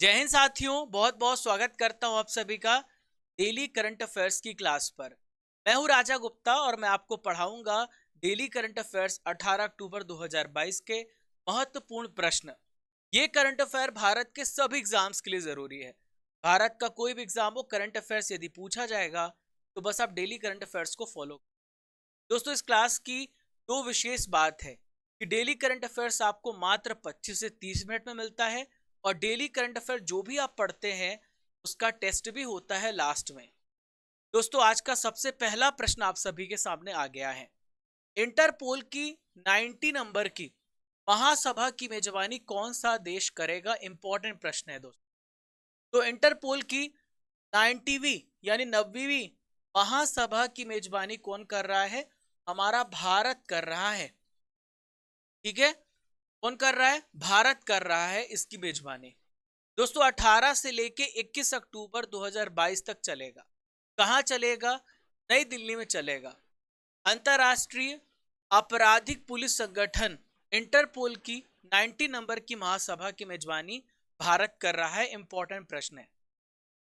जय हिंद साथियों, बहुत बहुत स्वागत करता हूं आप सभी का डेली करंट अफेयर्स की क्लास पर। मैं हूं राजा गुप्ता और मैं आपको पढ़ाऊंगा डेली करंट अफेयर्स 18 अक्टूबर 2022 के महत्वपूर्ण प्रश्न। ये करंट अफेयर भारत के सभी एग्जाम्स के लिए जरूरी है। भारत का कोई भी एग्जाम हो, करंट अफेयर्स यदि पूछा जाएगा तो बस आप डेली करंट अफेयर्स को फॉलो। दोस्तों, इस क्लास की दो विशेष बात है कि डेली करंट अफेयर्स आपको मात्र 25 से 30 मिनट में मिलता है और डेली करंट अफेयर जो भी आप पढ़ते हैं उसका टेस्ट भी होता है लास्ट में। दोस्तों, आज का सबसे पहला प्रश्न आप सभी के सामने आ गया है। इंटरपोल की 90 नंबर की महासभा की मेजबानी कौन सा देश करेगा? इंपॉर्टेंट प्रश्न है दोस्तों। तो इंटरपोल की 90वीं यानी 90वीं महासभा की मेजबानी कौन कर रहा है? हमारा भारत कर रहा है। ठीक है, कौन कर रहा है? भारत कर रहा है इसकी मेजबानी। दोस्तों, 18 से लेके 21 अक्टूबर 2022 तक चलेगा। कहां चलेगा? नई दिल्ली में चलेगा। अंतरराष्ट्रीय आपराधिक पुलिस संगठन इंटरपोल की 90 नंबर की महासभा की मेजबानी भारत कर रहा है। इंपॉर्टेंट प्रश्न है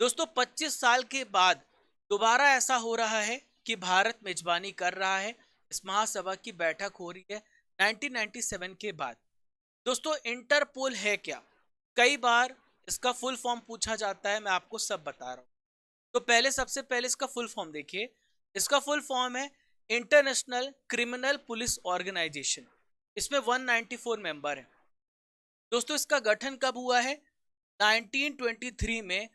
दोस्तों। 25 साल के बाद दोबारा ऐसा हो रहा है कि भारत मेजबानी कर रहा है। इस महासभा की बैठक हो रही है 1997 के बाद। दोस्तों, इंटरपोल है क्या? कई बार इसका फुल फॉर्म पूछा जाता है, मैं आपको सब बता रहा हूं। तो सबसे पहले इसका फुल फॉर्म देखिए। इसका फुल फॉर्म है इंटरनेशनल क्रिमिनल पुलिस ऑर्गेनाइजेशन। इसमें 194 मेंबर है। दोस्तों, इसका गठन कब हुआ है? 1923 में,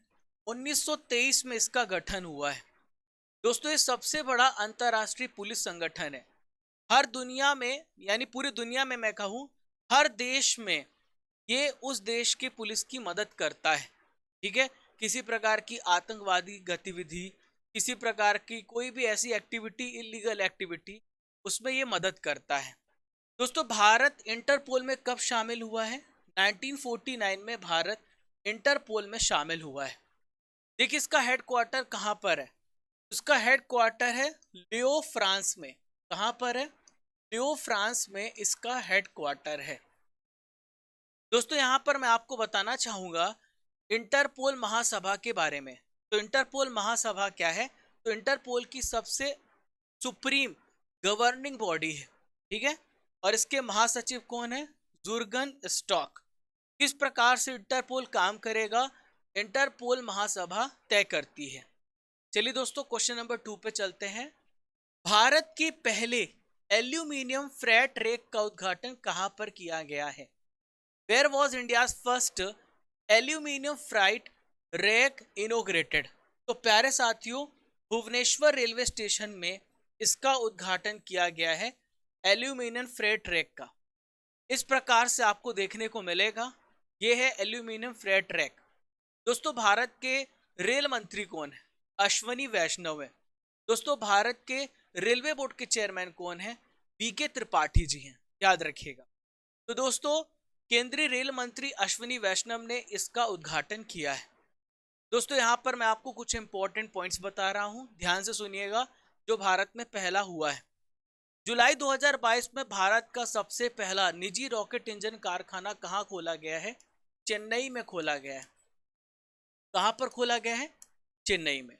1923 में इसका गठन हुआ है। दोस्तों, ये सबसे बड़ा अंतरराष्ट्रीय पुलिस संगठन है। हर दुनिया में, यानी पूरी दुनिया में मैं कहूं, हर देश में ये उस देश की पुलिस की मदद करता है। ठीक है, किसी प्रकार की आतंकवादी गतिविधि, किसी प्रकार की कोई भी ऐसी एक्टिविटी, इलीगल एक्टिविटी, उसमें ये मदद करता है। दोस्तों, भारत इंटरपोल में कब शामिल हुआ है? 1949 में भारत इंटरपोल में शामिल हुआ है। देखिए, इसका हेडक्वार्टर कहां पर है? इसका हेडक्वार्टर है लियो, फ्रांस में। कहां पर है? लियो, फ्रांस में इसका हेडक्वार्टर है। दोस्तों, यहां पर मैं आपको बताना चाहूंगा इंटरपोल महासभा के बारे में। तो इंटरपोल महासभा क्या है? तो इंटरपोल की सबसे सुप्रीम गवर्निंग बॉडी है। ठीक है, और इसके महासचिव कौन है? Jurgen stock. किस प्रकार से इंटरपोल काम करेगा, इंटरपोल महासभा तय करती है। चलिए दोस्तों, क्वेश्चन नंबर 2 पे चलते हैं। भारत के पहले एल्यूमिनियम फ्रेट रेक का उद्घाटन कहां पर किया गया है? Where was India's first aluminium freight rake inaugurated? तो प्यारे साथियों, भुवनेश्वर रेलवे स्टेशन में इसका उद्घाटन किया गया है, एल्यूमिनियम फ्रेट रैक का। इस प्रकार से आपको देखने को मिलेगा। यह है एल्यूमिनियम फ्रेट रैक। दोस्तों, भारत के रेल मंत्री कौन है? अश्वनी वैष्णव है। दोस्तों, भारत के रेलवे बोर्ड के चेयरमैन कौन है? बीके त्रिपाठी जी हैं, याद रखिएगा। तो दोस्तों, केंद्रीय रेल मंत्री अश्विनी वैष्णव ने इसका उद्घाटन किया है। दोस्तों, यहां पर मैं आपको कुछ इंपॉर्टेंट पॉइंट्स बता रहा हूं, ध्यान से सुनिएगा। जो भारत में पहला हुआ है, जुलाई 2022 में भारत का सबसे पहला निजी रॉकेट इंजन कारखाना कहां खोला गया है? चेन्नई में खोला गया है। कहां पर खोला गया है? चेन्नई में।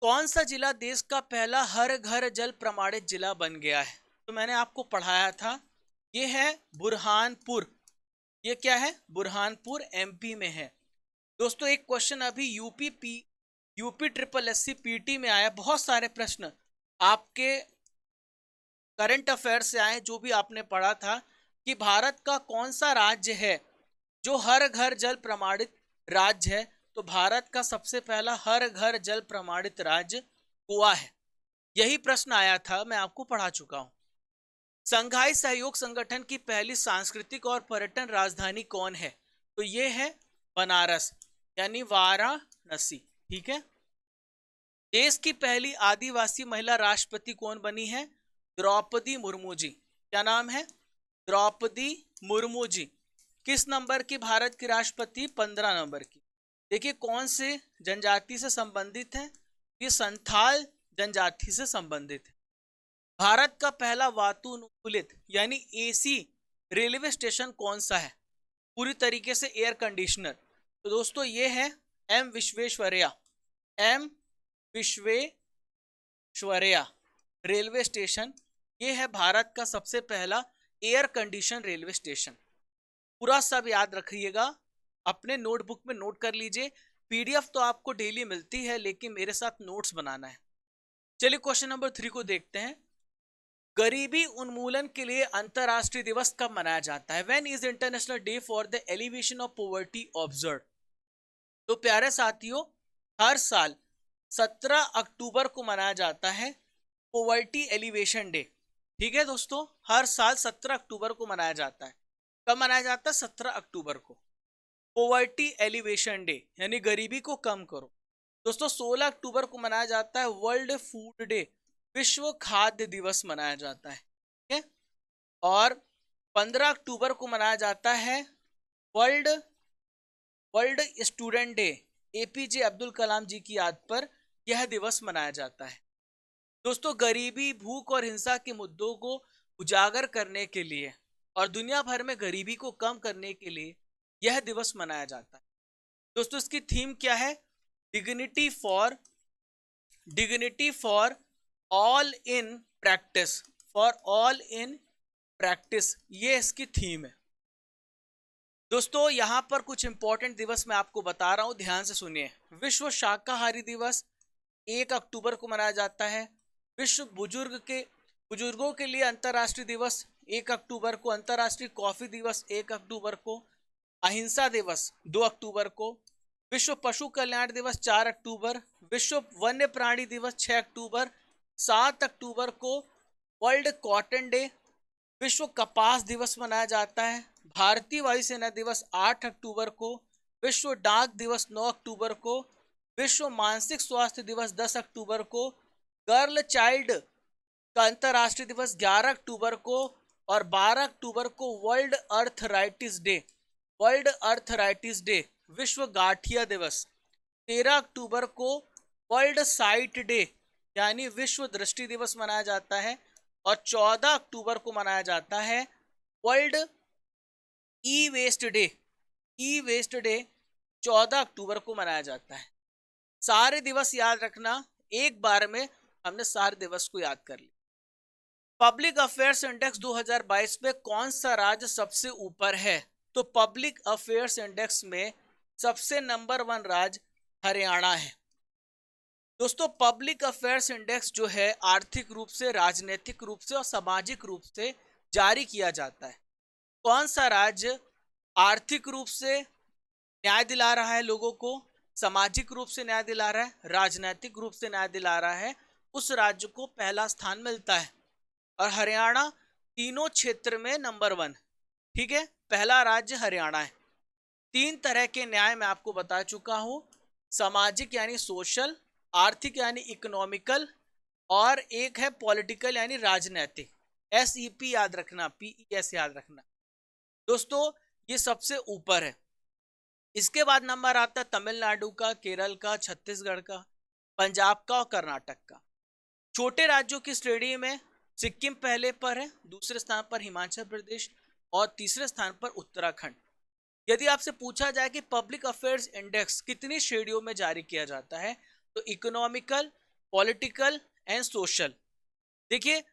कौन सा जिला देश का पहला हर घर जल प्रमाणित जिला बन गया है? तो मैंने आपको पढ़ाया था, ये है बुरहानपुर। ये क्या है? बुरहानपुर एमपी में है। दोस्तों, एक क्वेश्चन अभी यूपी ट्रिपल एससी पीटी में आया। बहुत सारे प्रश्न आपके करंट अफेयर से आए, जो भी आपने पढ़ा था कि भारत का कौन सा राज्य है जो हर घर जल प्रमाणित राज्य है। तो भारत का सबसे पहला हर घर जल प्रमाणित राज्य गोवा है। यही प्रश्न आया था, मैं आपको पढ़ा चुका हूं। संघाई सहयोग संगठन की पहली सांस्कृतिक और पर्यटन राजधानी कौन है? तो ये है बनारस, यानी वाराणसी। ठीक है, देश की पहली आदिवासी महिला राष्ट्रपति कौन बनी है? द्रौपदी मुर्मू जी। क्या नाम है? द्रौपदी मुर्मू जी। किस नंबर की भारत की राष्ट्रपति? 15 नंबर की। देखिए, कौन से जनजाति से संबंधित है? ये संथाल जनजाति से संबंधित है। भारत का पहला वातानुकूलित यानी एसी रेलवे स्टेशन कौन सा है? पूरी तरीके से एयर कंडीशनर। तो दोस्तों ये है M Visvesvaraya, M Visvesvaraya railway station. ये है भारत का सबसे पहला एयर कंडीशन रेलवे स्टेशन। पूरा सब याद रखिएगा, अपने नोटबुक में नोट कर लीजिए। पीडीएफ तो आपको डेली मिलती है, लेकिन मेरे साथ नोट्स बनाना है। चलिए क्वेश्चन नंबर 3 को देखते हैं। गरीबी उन्मूलन के लिए अंतरराष्ट्रीय दिवस कब मनाया जाता है? When is international day for the elevation of poverty observe? तो प्यारे साथियों, हर साल 17 अक्टूबर को मनाया जाता है पॉवर्टी एलिवेशन डे। ठीक है दोस्तों, हर साल 17 अक्टूबर को मनाया जाता है। कब मनाया जाता है? 17 अक्टूबर को। पॉवर्टी एलिवेशन डे यानी गरीबी को कम करो। दोस्तों 16 अक्टूबर को मनाया जाता है वर्ल्ड फूड डे, विश्व खाद्य दिवस मनाया जाता है। ठीक है, और 15 अक्टूबर को मनाया जाता है world student day, APJ Abdul Kalam ji की याद पर यह दिवस मनाया जाता है। दोस्तों गरीबी, भूख और हिंसा के मुद्दों को उजागर करने के लिए और दुनिया भर में गरीबी को कम करने के लिए यह दिवस मनाया जाता है। दोस्तों इसकी थीम क्या है? Dignity for all in practice, for all in practice, ये इसकी थीम है। दोस्तों यहाँ पर कुछ इंपॉर्टेंट दिवस मैं आपको बता रहा हूँ, ध्यान से सुनिए। विश्व शाकाहारी दिवस 1 अक्टूबर को मनाया जाता है। विश्व बुजुर्गों के लिए अंतर्राष्ट्रीय दिवस 1 अक्टूबर को। अंतर्राष्ट्रीय कॉफी दिवस 1 अक्टूबर को। अहिंसा दिवस 2 अक्टूबर को। विश्व पशु कल्याण दिवस 4 अक्टूबर। विश्व वन्य प्राणी दिवस 6 अक्टूबर। 7 अक्टूबर को वर्ल्ड कॉटन डे, विश्व कपास दिवस मनाया जाता है। भारतीय वायुसेना दिवस 8 अक्टूबर को। विश्व डाक दिवस 9 अक्टूबर को। विश्व मानसिक स्वास्थ्य दिवस 10 अक्टूबर को। गर्ल चाइल्ड का अंतर्राष्ट्रीय दिवस 11 अक्टूबर को। और 12 अक्टूबर को world arthritis day, world arthritis day, विश्व गाठिया दिवस। 13 अक्टूबर को वर्ल्ड साइट डे यानी विश्व दृष्टि दिवस मनाया जाता है। और 14 अक्टूबर को मनाया जाता है वर्ल्ड ई वेस्ट डे, ई वेस्ट डे 14 अक्टूबर को मनाया जाता है। सारे दिवस याद रखना, एक बार में हमने सारे दिवस को याद कर लिया। पब्लिक अफेयर्स इंडेक्स 2022 में कौन सा राज्य सबसे ऊपर है? तो पब्लिक अफेयर्स इंडेक्स में सबसे नंबर 1 राज्य हरियाणा है। दोस्तों पब्लिक अफेयर्स इंडेक्स जो है आर्थिक रूप से, राजनीतिक रूप से और सामाजिक रूप से जारी किया जाता है। कौन सा राज्य आर्थिक रूप से न्याय दिला रहा है लोगों को, सामाजिक रूप से न्याय दिला रहा है, राजनीतिक रूप से न्याय दिला रहा है, उस राज्य को पहला स्थान मिलता है। और हरियाणा तीनों क्षेत्र में नंबर 1। ठीक है, पहला राज्य हरियाणा है। 3 तरह के न्याय मैं आपको बता चुका हूं, सामाजिक यानी सोशल, आर्थिक यानी इकोनॉमिकल, और एक है पॉलिटिकल यानी राजनीतिक। SEP याद रखना, PES याद रखना। दोस्तों ये सबसे ऊपर है। इसके बाद नंबर आता है तमिलनाडु का, केरल का, छत्तीसगढ़ का, पंजाब का और कर्नाटक का। छोटे राज्यों की श्रेणी में सिक्किम पहले पर है, दूसरे स्थान पर हिमाचल प्रदेश और तीसरे स्थान पर उत्तराखंड। यदि आपसे पूछा जाए कि पब्लिक अफेयर्स इंडेक्स कितनी श्रेणियों में जारी किया जाता है, तो इकोनॉमिकल, पॉलिटिकल एंड सोशल। देखिए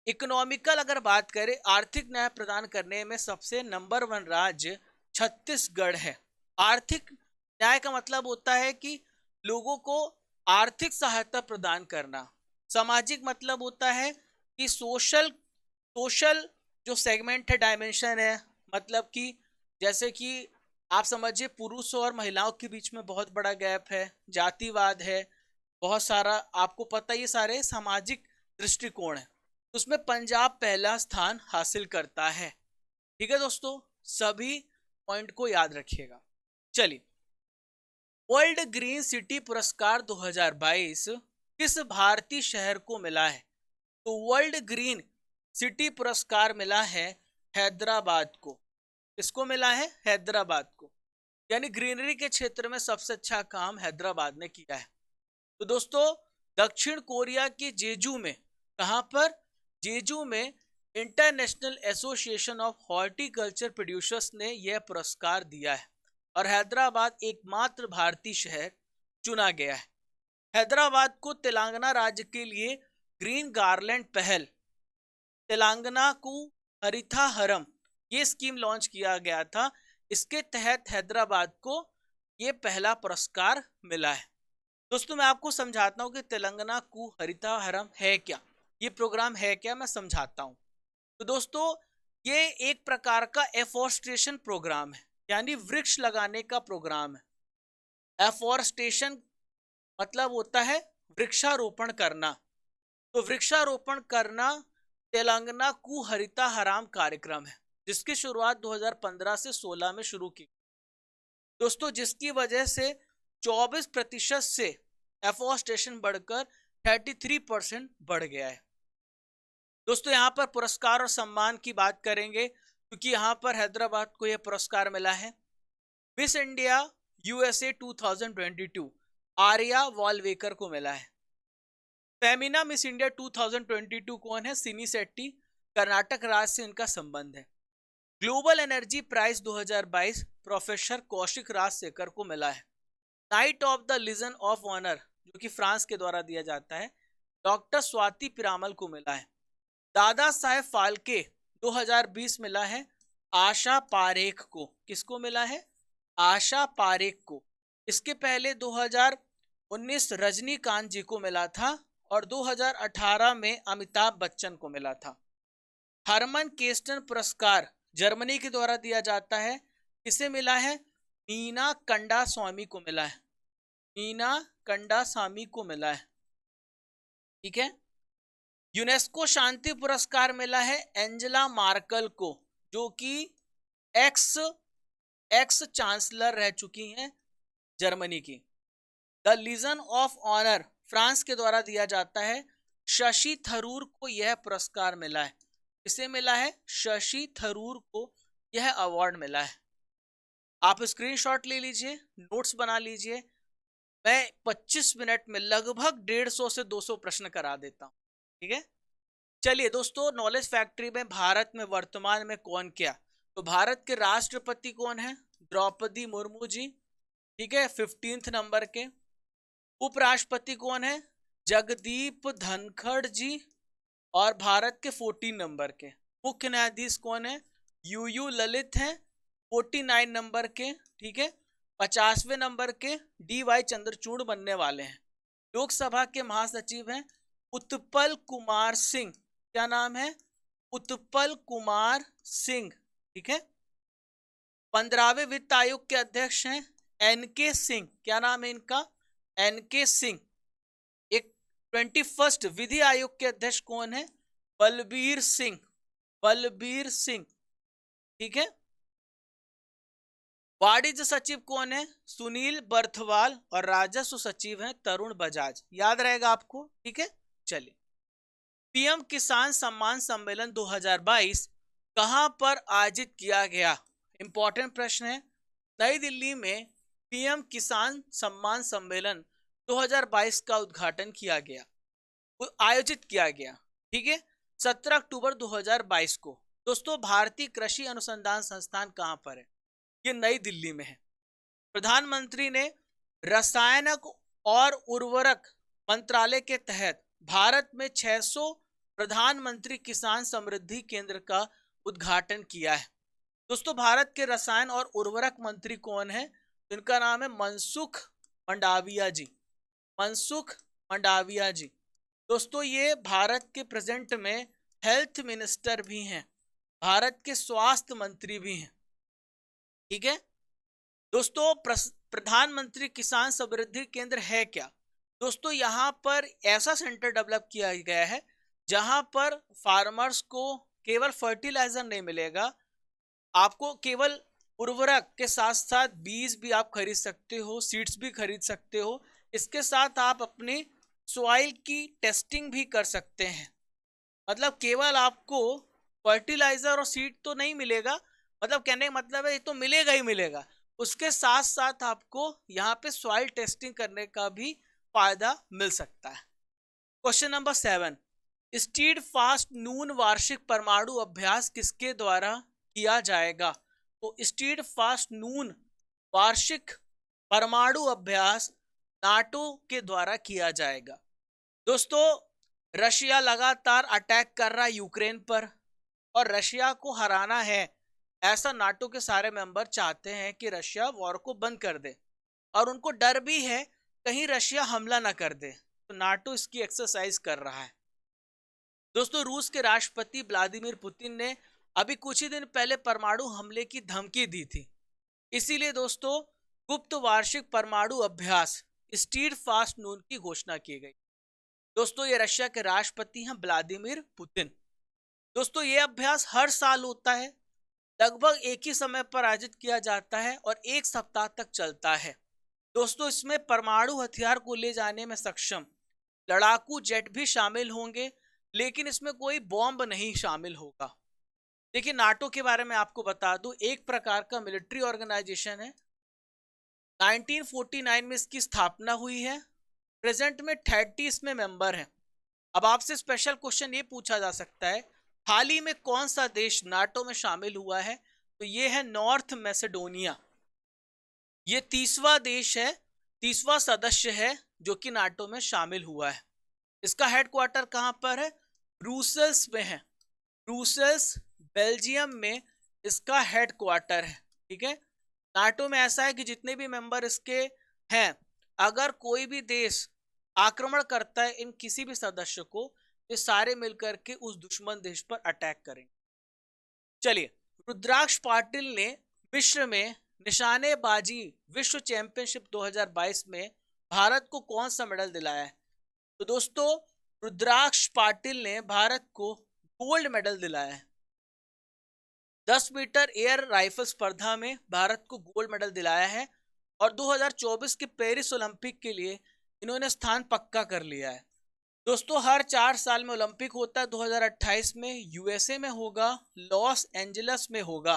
इकोनॉमिकल अगर बात करें, आर्थिक न्याय प्रदान करने में सबसे नंबर 1 राज्य छत्तीसगढ़ है। आर्थिक न्याय का मतलब होता है कि लोगों को आर्थिक सहायता प्रदान करना। सामाजिक मतलब होता है कि सोशल जो सेगमेंट है, डायमेंशन है, मतलब कि जैसे कि आप समझिए पुरुषों और महिलाओं के बीच में बहुत बड़ा गैप है, जातिवाद है, बहुत सारा, आपको पता ये सारे सामाजिक दृष्टिकोण है। उसमें पंजाब पहला स्थान हासिल करता है। ठीक है दोस्तों, सभी पॉइंट को याद रखिएगा। चलिए, वर्ल्ड ग्रीन सिटी पुरस्कार 2022 किस भारतीय शहर को मिला है? तो वर्ल्ड ग्रीन सिटी पुरस्कार मिला है हैदराबाद को। किसको मिला है? हैदराबाद को। यानी ग्रीनरी के क्षेत्र में सबसे अच्छा काम हैदराबाद ने किया है। तो दोस्तों दक्षिण कोरिया के जेजू में, कहां पर? जेजू में international association of horticulture producers ने यह पुरस्कार दिया है। और हैदराबाद एकमात्र भारतीय शहर चुना गया है। हैदराबाद को तेलंगाना राज्य के लिए ग्रीन गार्लैंड पहल, तेलंगाना को हरितहारम, ये स्कीम लॉन्च किया गया था। इसके तहत हैदराबाद को ये पहला पुरस्कार मिला है। दोस्तों मैं आपको समझाता हूँ कि तेलंगाना को हरितहारम है क्या, ये प्रोग्राम है क्या, मैं समझाता हूँ। तो दोस्तों ये एक प्रकार का एफोरेस्टेशन प्रोग्राम है, यानी वृक्ष लगाने का प्रोग्राम है। एफोरेस्टेशन मतलब होता है वृक्षारोपण करना। तो वृक्षारोपण करना तेलंगाना को हरितहारम कार्यक्रम है, जिसकी शुरुआत 2015 से 16 में शुरू की दोस्तों, जिसकी वजह से 24% से एफोरेस्टेशन बढ़कर 33% बढ़ गया है। दोस्तों यहाँ पर पुरस्कार और सम्मान की बात करेंगे, क्योंकि यहाँ पर हैदराबाद को यह पुरस्कार मिला है। मिस इंडिया यूएसए 2022 आर्या वॉलवेकर को मिला है। फेमिना मिस इंडिया 2022 कौन है? सिमी शेट्टी, कर्नाटक राज्य से इनका संबंध है। Global energy prize 2022 professor Kaushik Raj Shekhar को मिला है। Knight of the legion of honour, जो कि फ्रांस के द्वारा दिया जाता है, डॉक्टर स्वाति पिरामल को मिला है। दादा साहेब फाल्के 2020 मिला है आशा पारेख को। किसको मिला है? आशा पारेख को। इसके पहले 2019 रजनीकांत जी को मिला था और 2018 में अमिताभ बच्चन को मिला था। हरमन केस्टन पुरस्कार जर्मनी के द्वारा दिया जाता है। किसे मिला है? मीना कंडा स्वामी को मिला है। मीना कंडा स्वामी को मिला है, ठीक है। यूनेस्को शांति पुरस्कार मिला है एंजेला मार्कल को, जो कि एक्स चांसलर रह चुकी हैं जर्मनी की। The legion of honour France के द्वारा दिया जाता है। शशि थरूर को यह पुरस्कार मिला है। इसे मिला है शशि थरूर को यह अवार्ड मिला है। आप स्क्रीनशॉट ले लीजिए, नोट्स बना लीजिए। मैं 25 मिनट में लगभग 150 से 200 प्रश्न करा देता हूं, ठीक है। चलिए दोस्तों, नॉलेज फैक्ट्री में भारत में वर्तमान में कौन क्या, तो भारत के राष्ट्रपति कौन है? द्रौपदी मुर्मू जी, ठीक है, 15th नंबर के। उपराष्ट्रपति कौन है? जगदीप धनखड़ जी, और भारत के 14 नंबर के। मुख्य न्यायाधीश कौन है? यूयू ललित हैं, 49 नंबर के, ठीक है। 50वें नंबर के DY चंद्रचूड़ बनने वाले हैं। लोकसभा के महासचिव हैं उत्पल कुमार सिंह। क्या नाम है? उत्पल कुमार सिंह, ठीक है। 15वें वित्त आयोग के अध्यक्ष हैं NK सिंह। क्या नाम है इनका? NK सिंह। एक 21st विधि आयोग के अध्यक्ष कौन है? बलबीर सिंह। बलबीर सिंह, ठीक है। वाणिज्य सचिव कौन है? सुनील बर्थवाल। और राजस्व सचिव हैं तरुण बजाज। याद रहेगा आपको, ठीक है। चलिए, पीएम किसान सम्मान सम्मेलन 2022 कहां पर आयोजित किया गया? इंपॉर्टेंट प्रश्न है। नई दिल्ली में पीएम किसान सम्मान सम्मेलन 2022 का उद्घाटन किया गया, आयोजित किया गया, ठीक है, 17 अक्टूबर 2022 को। दोस्तों भारतीय कृषि अनुसंधान संस्थान कहां पर है? ये नई दिल्ली में है। प्रधानमंत्री ने रसायनक और उर्वरक मंत्रालय के तहत भारत में 600 प्रधानमंत्री किसान समृद्धि केंद्र का उद्घाटन किया है। दोस्तों भारत के रसायन और उर्वरक मंत्री कौन है? इनका नाम है मनसुख मंडाविया जी। मनसुख मंडाविया जी। दोस्तों ये भारत के प्रेजेंट में हेल्थ मिनिस्टर भी हैं, भारत के स्वास्थ्य मंत्री भी हैं, ठीक है। दोस्तों प्रधानमंत्री किसान समृद्धि केंद्र है क्या? दोस्तों यहाँ पर ऐसा सेंटर डेवलप किया गया है जहां पर फार्मर्स को केवल फर्टिलाइजर नहीं मिलेगा, आपको केवल उर्वरक के साथ साथ बीज भी आप खरीद सकते हो, सीड्स भी खरीद सकते हो। इसके साथ आप अपनी सॉइल की टेस्टिंग भी कर सकते हैं। मतलब केवल आपको फर्टिलाइजर और सीड तो नहीं मिलेगा, मतलब कहने का मतलब है ये तो मिलेगा ही मिलेगा, उसके साथ साथ आपको यहाँ पे सॉइल टेस्टिंग करने का भी फायदा मिल सकता है। क्वेश्चन नंबर 7, स्टीड फास्ट नून वार्षिक परमाणु अभ्यास किसके द्वारा किया जाएगा? तो स्टीड फास्ट नून वार्षिक परमाणु अभ्यास नाटो के द्वारा किया जाएगा? दोस्तों, रशिया लगातार अटैक कर रहा है यूक्रेन पर, और रशिया को हराना है ऐसा नाटो के सारे मेंबर चाहते हैं कि रशिया वॉर को बंद कर दे, और उनको डर भी है कहीं रशिया हमला ना कर दे, तो नाटो इसकी एक्सरसाइज कर रहा है। दोस्तों, रूस के राष्ट्रपति व्लादिमीर पुतिन ने अभी कुछ ही दिन पहले परमाणु हमले की धमकी दी थी। इसीलिए दोस्तों, गुप्त वार्षिक परमाणु अभ्यास स्टीड फास्ट नून की घोषणा की गई। दोस्तों, ये रशिया के राष्ट्रपति हैं व्लादिमीर पुतिन। दोस्तों, ये अभ्यास हर साल होता है, लगभग एक ही समय पर आयोजित किया जाता है और एक सप्ताह तक चलता है। दोस्तों, इसमें परमाणु हथियार को ले जाने में सक्षम लड़ाकू जेट भी शामिल होंगे, लेकिन इसमें कोई बॉम्ब नहीं शामिल होगा। देखिए, नाटो के बारे में आपको बता दूं, एक प्रकार का मिलिट्री ऑर्गेनाइजेशन है। 1949 में इसकी स्थापना हुई है। प्रेजेंट में 30 इसमें मेंबर हैं। अब आपसे स्पेशल क्वेश्चन ये पूछा जा सकता है, हाल ही में कौन सा देश नाटो में शामिल हुआ है? तो ये है नॉर्थ मैसेडोनिया। ये 30वां देश है, 30वां सदस्य है जो कि नाटो में शामिल हुआ है। इसका हेडक्वार्टर कहां पर है? ब्रुसेल्स में है। ब्रुसेल्स बेल्जियम में इसका हेडक्वार्टर है। ठीक है, नाटो में ऐसा है कि जितने भी मेंबर इसके हैं, अगर कोई भी देश आक्रमण करता है इन किसी भी सदस्य को, ये सारे मिलकर के उस दुश्मन देश पर अटैक करेंगे। चलिए, रुद्राक्ष पाटिल ने विश्व में निशानेबाजी विश्व चैंपियनशिप 2022 में भारत को कौन सा मेडल दिलाया है? तो दोस्तों, रुद्राक्ष पाटिल ने भारत को गोल्ड मेडल दिलाया है। 10 मीटर एयर राइफल स्पर्धा में भारत को गोल्ड मेडल दिलाया है, और 2024 के पेरिस ओलंपिक के लिए इन्होंने स्थान पक्का कर लिया है। दोस्तों, हर 4 साल में ओलंपिक होता है। 2028 में यूएसए में होगा, लॉस एंजल्स में होगा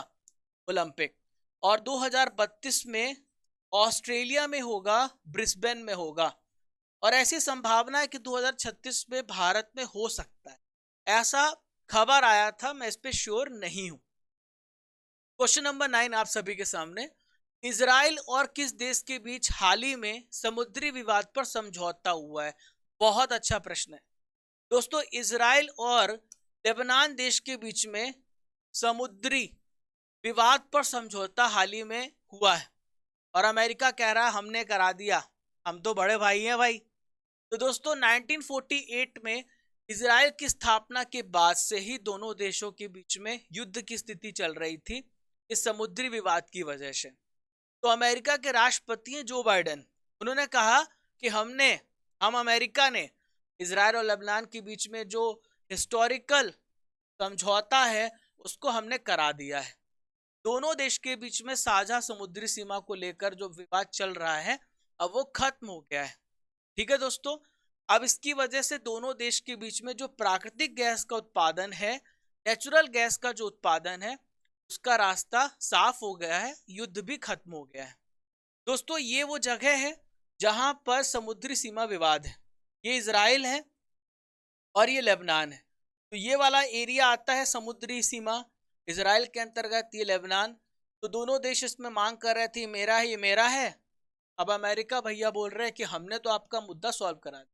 ओलंपिक, और 2032 में ऑस्ट्रेलिया में होगा, ब्रिस्बेन में होगा, और ऐसी संभावना है कि 2036 में भारत में हो सकता है। ऐसा खबर आया था, मैं इस पे श्योर नहीं हूं। क्वेश्चन नंबर 9 आप सभी के सामने, इजराइल और किस देश के बीच हाल ही में समुद्री विवाद पर समझौता हुआ है? बहुत अच्छा प्रश्न है। दोस्तों, इजराइल और लेबनान देश के बीच में समुद्री विवाद पर समझौता हाल ही में हुआ है, और अमेरिका कह रहा है हमने करा दिया, हम तो बड़े भाई हैं भाई। तो दोस्तों, 1948 में इजराइल की स्थापना के बाद से ही दोनों देशों के बीच में युद्ध की स्थिति चल रही थी इस समुद्री विवाद की वजह से। तो अमेरिका के राष्ट्रपति हैं जो बाइडेन, उन्होंने कहा कि हम अमेरिका ने इजराइल और लेबनान के बीच में जो हिस्टोरिकल समझौता है उसको हमने करा दिया है। दोनों देश के बीच में साझा समुद्री सीमा को लेकर जो विवाद चल रहा है, अब वो खत्म हो गया है। ठीक है दोस्तों, अब इसकी वजह से दोनों देश के बीच में जो प्राकृतिक गैस का उत्पादन है, नेचुरल गैस का जो उत्पादन है, उसका रास्ता साफ हो गया है, युद्ध भी खत्म हो गया है। दोस्तों, ये वो जगह है जहां पर समुद्री सीमा विवाद है। ये इजराइल है और ये लेबनान है। तो ये वाला एरिया आता है समुद्री सीमा इजराइल के अंतर्गत, ये लेबनान। तो दोनों देश इसमें मांग कर रहे थे मेरा है, ये मेरा है। अब अमेरिका भैया बोल रहे हैं कि हमने तो आपका मुद्दा सॉल्व करा दिया।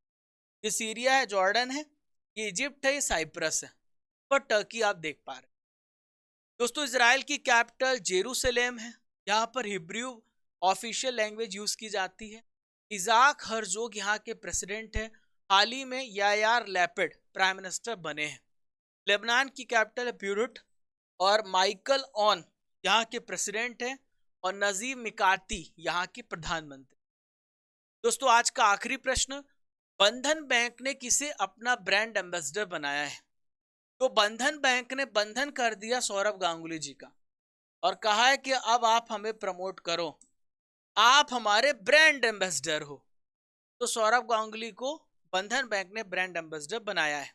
ये सीरिया है, जॉर्डन है, ये इजिप्ट है, ये साइप्रस है, पर टर्की आप देख पा रहे हैं। दोस्तों, इजराइल की कैपिटल जेरूसलेम है। यहाँ पर हिब्रू ऑफिशियल लैंग्वेज यूज की जाती है। इजाक हरजोग यहाँ के प्रेसिडेंट है। हाल ही में यायार लैपिड प्राइम मिनिस्टर बने हैं। लेबनान की कैपिटल है बेरूट, और माइकल ऑन यहाँ के प्रेसिडेंट हैं, और नजीब मिकाती यहाँ के प्रधानमंत्री। दोस्तों, आज का आखिरी प्रश्न, बंधन बैंक ने किसे अपना ब्रांड एम्बेसडर बनाया है? तो बंधन बैंक ने बंधन कर दिया सौरव गांगुली जी का, और कहा है कि अब आप हमें प्रमोट करो, आप हमारे ब्रांड एम्बेसडर हो। तो सौरव गांगुली को बंधन बैंक ने ब्रांड एम्बेसडर बनाया है।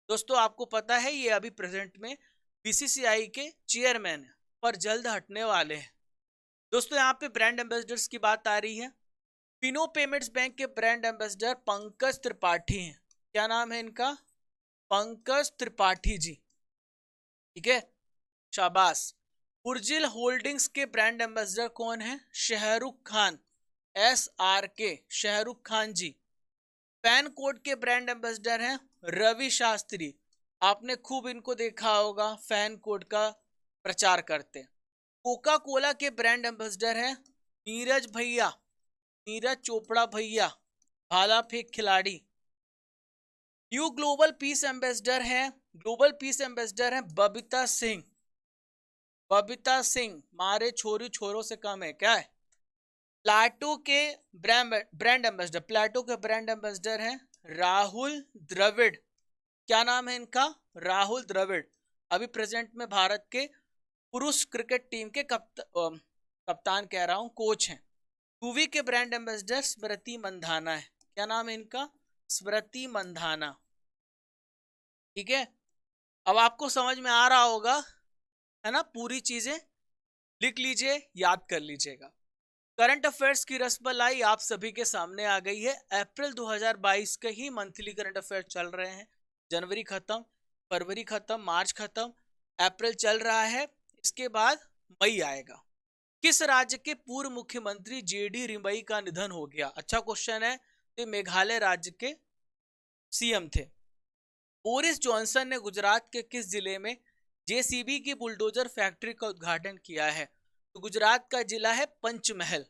दोस्तों, आपको पता है ये अभी प्रेजेंट में बीसीसीआई के चेयरमैन है, पर जल्द हटने वाले हैं। दोस्तों, यहाँ पे ब्रांड एम्बेसडर्स की बात आ रही है। फिनो पेमेंट्स बैंक के ब्रांड एम्बेसडर पंकज त्रिपाठी हैं। क्या नाम है इनका? पंकज त्रिपाठी जी। ठीक है, शाबाश। उर्जिल होल्डिंग्स के ब्रांड एम्बेसडर कौन है? शाहरुख खान, SRK, शाहरुख खान जी। पैन कोड के ब्रांड एम्बेसडर हैं रवि शास्त्री। आपने खूब इनको देखा होगा फैन कोड का प्रचार करते। कोका कोला के ब्रांड एम्बेसडर हैं नीरज भैया, नीरज चोपड़ा भैया, भाला फेंक खिलाड़ी। न्यू ग्लोबल पीस एम्बेसडर हैं, ग्लोबल पीस एम्बेसडर हैं बबीता सिंह। बबीता सिंह मारे छोरी छोरों से कम है क्या है? प्लाटो के ब्रांड एम्बेसडर, प्लाटो के ब्रांड एम्बेसडर हैं राहुल द्रविड़। क्या नाम है इनका? राहुल द्रविड़। अभी प्रेजेंट में भारत के पुरुष क्रिकेट टीम के कप्तान कह रहा हूं, कोच हैं। टूवी के ब्रांड एम्बेसडर स्मृति मंधाना है। क्या नाम है इनका? स्मृति मंधाना। ठीक है, अब आपको समझ में आ रहा होगा है ना? पूरी चीजें लिख लीजिए, याद कर लीजिएगा। करंट अफेयर्स की रसमलाई आप सभी के सामने आ गई है। अप्रैल 2022 के ही मंथली करंट अफेयर चल रहे हैं। जनवरी खत्म, फरवरी खत्म, मार्च खत्म, अप्रैल चल रहा है, इसके बाद मई आएगा। किस राज्य के पूर्व मुख्यमंत्री JD रिंबई का निधन हो गया? अच्छा क्वेश्चन है। तो मेघालय राज्य के CM थे। बोरिस जॉनसन ने गुजरात के किस जिले में JCB की बुलडोजर फैक्ट्री का उद्घाटन किया है? तो गुजरात का जिला है पंचमहल।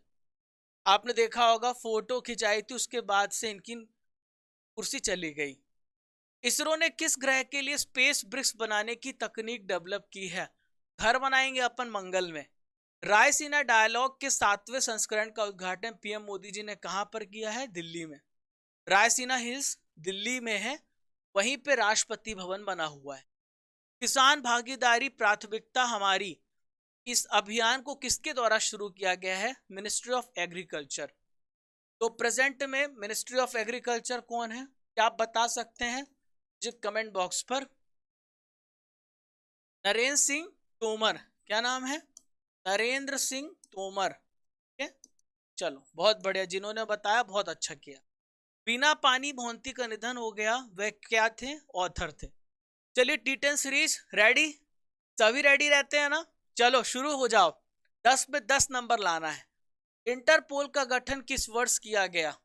आपने देखा होगा फोटो खिंचाई थी, उसके बाद से इनकी कुर्सी चली गई। इसरो ने किस ग्रह के लिए स्पेस ब्रिक्स बनाने की तकनीक डेवलप की है? घर बनाएंगे अपन मंगल में। रायसीना डायलॉग के 7वें संस्करण का उद्घाटन PM मोदी जी ने कहां पर किया है? दिल्ली में। रायसीना हिल्स दिल्ली में है, वहीं पे राष्ट्रपति भवन बना हुआ है। किसान भागीदारी प्राथमिकता हमारी, इस अभियान को किसके द्वारा शुरू किया गया है? Ministry of agriculture. तो प्रेजेंट में मिनिस्ट्री ऑफ एग्रीकल्चर कौन है? क्या आप बता सकते हैं? जो कमेंट बॉक्स पर। नरेंद्र सिंह तोमर। क्या नाम है? नरेंद्र सिंह तोमर। चलो बहुत बढ़िया, जिन्होंने बताया बहुत अच्छा किया। बिना पानी मोहंती का निधन हो गया, वह क्या थे? ऑथर थे। चलिए T10 सीरीज रेडी? सभी रेडी रहते हैं ना? चलो शुरू हो जाओ। 10 में 10 नंबर लाना है। इंटरपोल का गठन किस वर्ष किया गया?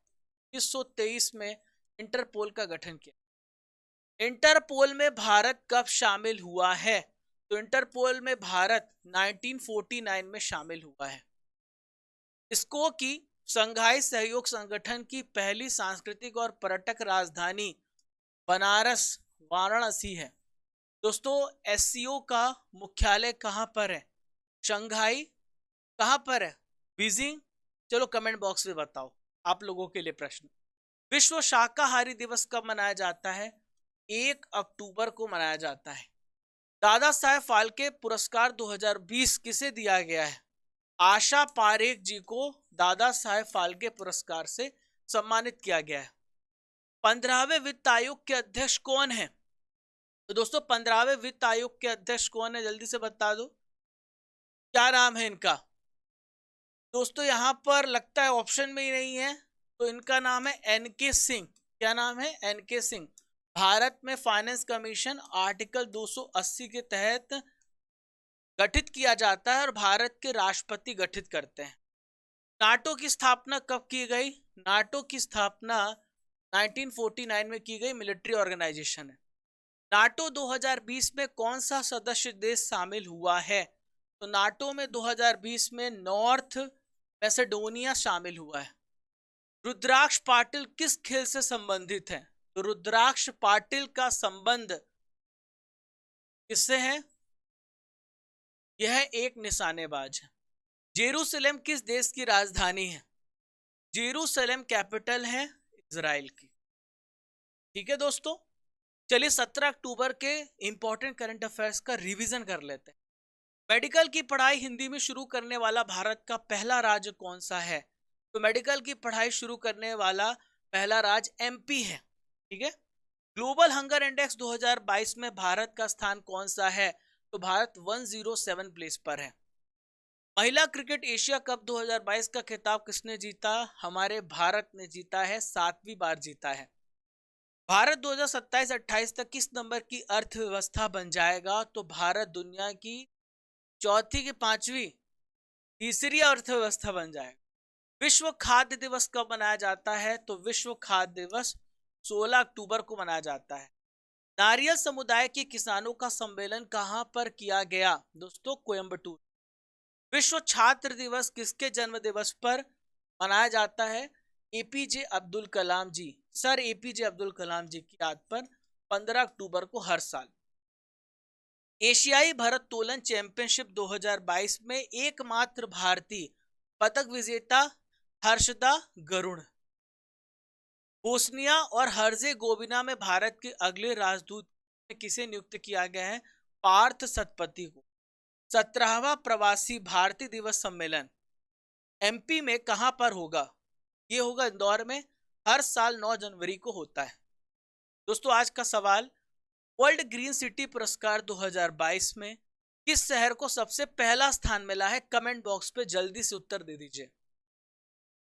1923 में इंटरपोल का गठन किया। इंटरपोल में भारत कब शामिल हुआ है? तो इंटरपोल में भारत 1949 में शामिल हुआ है। इसको की संघाई सहयोग संगठन की पहली सांस्कृतिक और पर्यटक राजधानी बनारस वाराणसी है। दोस्तों SCO का मुख्यालय कहां पर है? शंघाई। कहां पर है? बीजिंग। चलो कमेंट बॉक्स में बताओ, आप लोगों के लिए प्रश्न। विश्व शाकाहारी दिवस कब मनाया जाता है? 1 अक्टूबर को मनाया जाता है। दादा साहेब फाल्के पुरस्कार 2020 किसे दिया गया है? आशा पारेख जी को दादा साहेब फाल्के पुरस्कार से सम्मानित किया गया है। 15वें वित्त आयोग के अध्यक्ष कौन है? तो दोस्तों 15वें वित्त आयोग के अध्यक्ष कौन है? जल्दी से बता दो, क्या नाम है इनका? दोस्तों यहां पर लगता है ऑप्शन में ही नहीं है, तो इनका नाम है NK सिंह। क्या नाम है? NK सिंह। भारत में फाइनेंस कमीशन आर्टिकल 280 के तहत गठित किया जाता है और भारत के राष्ट्रपति गठित करते हैं। नाटो की स्थापना कब की गई? नाटो की स्थापना 1949 में की गई, मिलिट्री ऑर्गेनाइजेशन है। नाटो 2020 में कौन सा सदस्य देश शामिल हुआ है? तो नाटो में 2020 में नॉर्थ मैसेडोनिया शामिल हुआ है। रुद्राक्ष पाटिल किस खेल से संबंधित है? तो रुद्राक्ष पाटिल का संबंध किससे है? यह एक निशानेबाज है। जेरूसलम किस देश की राजधानी है? जेरूसलम कैपिटल है इजराइल की। ठीक है दोस्तों, चलिए 17 अक्टूबर के इंपॉर्टेंट करंट अफेयर्स का रिवीजन कर लेते हैं। मेडिकल की पढ़ाई हिंदी में शुरू करने वाला भारत का पहला राज्य कौन सा है? तो मेडिकल की पढ़ाई शुरू करने वाला पहला राज्य MP है। ठीक है। ग्लोबल हंगर इंडेक्स 2022 में भारत का स्थान कौन सा है? तो भारत 107 प्लेस पर है। महिला क्रिकेट एशिया कप 2022 का खिताब किसने जीता? हमारे भारत ने जीता है, 7वीं बार जीता है। भारत 2027-28 तक किस नंबर की अर्थव्यवस्था बन जाएगा? तो भारत दुनिया की चौथी की पांचवी तीसरी अर्थव्यवस्था बन जाएगा। विश्व खाद्य दिवस कब मनाया जाता है? तो विश्व खाद्य दिवस 16 अक्टूबर को मनाया जाता है। नारियल समुदाय के किसानों का सम्मेलन कहां पर किया गया? दोस्तों कोयम्बटूर। विश्व छात्र दिवस किसके जन्म दिवस पर मनाया जाता है? एपीजे अब्दुल कलाम जी, सर एपीजे अब्दुल कलाम जी की याद पर 15 अक्टूबर को हर साल। एशियाई भारोत्तोलन चैंपियनशिप 2022 में एकमात्र भारतीय पदक विजेता हर्षदा गरुड़। बोस्निया और हर्जेगोविना में भारत के अगले राजदूत किसे नियुक्त किया गया है? पार्थ सतपथी को। 17वां प्रवासी भारतीय दिवस सम्मेलन एमपी में कहां पर होगा? ये होगा इंदौर में, हर साल 9 जनवरी को होता है। दोस्तों आज का सवाल, वर्ल्ड ग्रीन सिटी पुरस्कार 2022 में किस शहर को सबसे पहला स्थान मिला है? कमेंट बॉक्स पे जल्दी से उत्तर दे दीजिए।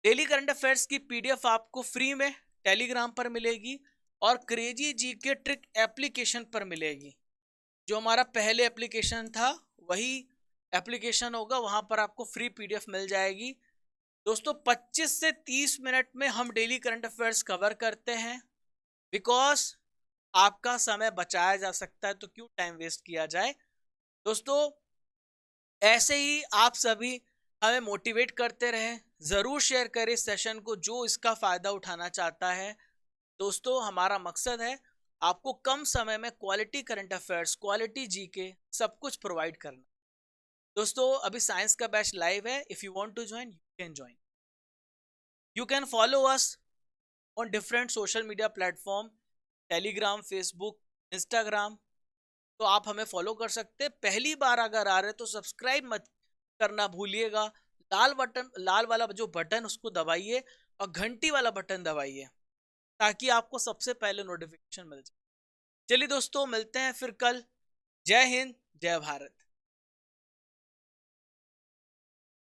डेली करंट अफेयर्स की पीडीएफ आपको फ्री में टेलीग्राम पर मिलेगी और क्रेजी जी के ट्रिक एप्लीकेशन पर मिलेगी। जो हमारा पहले एप्लीकेशन था वही एप्लीकेशन होगा, वहां पर आपको फ्री पीडीएफ मिल जाएगी। दोस्तों 25 से 30 मिनट में हम डेली करंट अफेयर्स कवर करते हैं, बिकॉज आपका समय बचाया जा सकता है तो क्यों टाइम वेस्ट किया जाए। दोस्तों ऐसे ही आप सभी हमें मोटिवेट करते रहें, जरूर शेयर करें सेशन को जो इसका फायदा उठाना चाहता है। दोस्तों हमारा मकसद है आपको कम समय में quality current affairs, quality GK सब कुछ प्रोवाइड करना। दोस्तों अभी साइंस का बैच लाइव है, if you want to join you can join. You can follow us on different social media platform, Telegram, Facebook, Instagram. तो आप हमें फॉलो कर सकते हैं। पहली बार अगर आ रहे तो सब्सक्राइब मत करना भूलिएगा। लाल वाला जो बटन उसको दबाइए और घंटी वाला बटन दबाइए ताकि आपको सबसे पहले नोटिफिकेशन मिल जाए। चलिए दोस्तों मिलते हैं फिर कल। जय हिंद, जय भारत।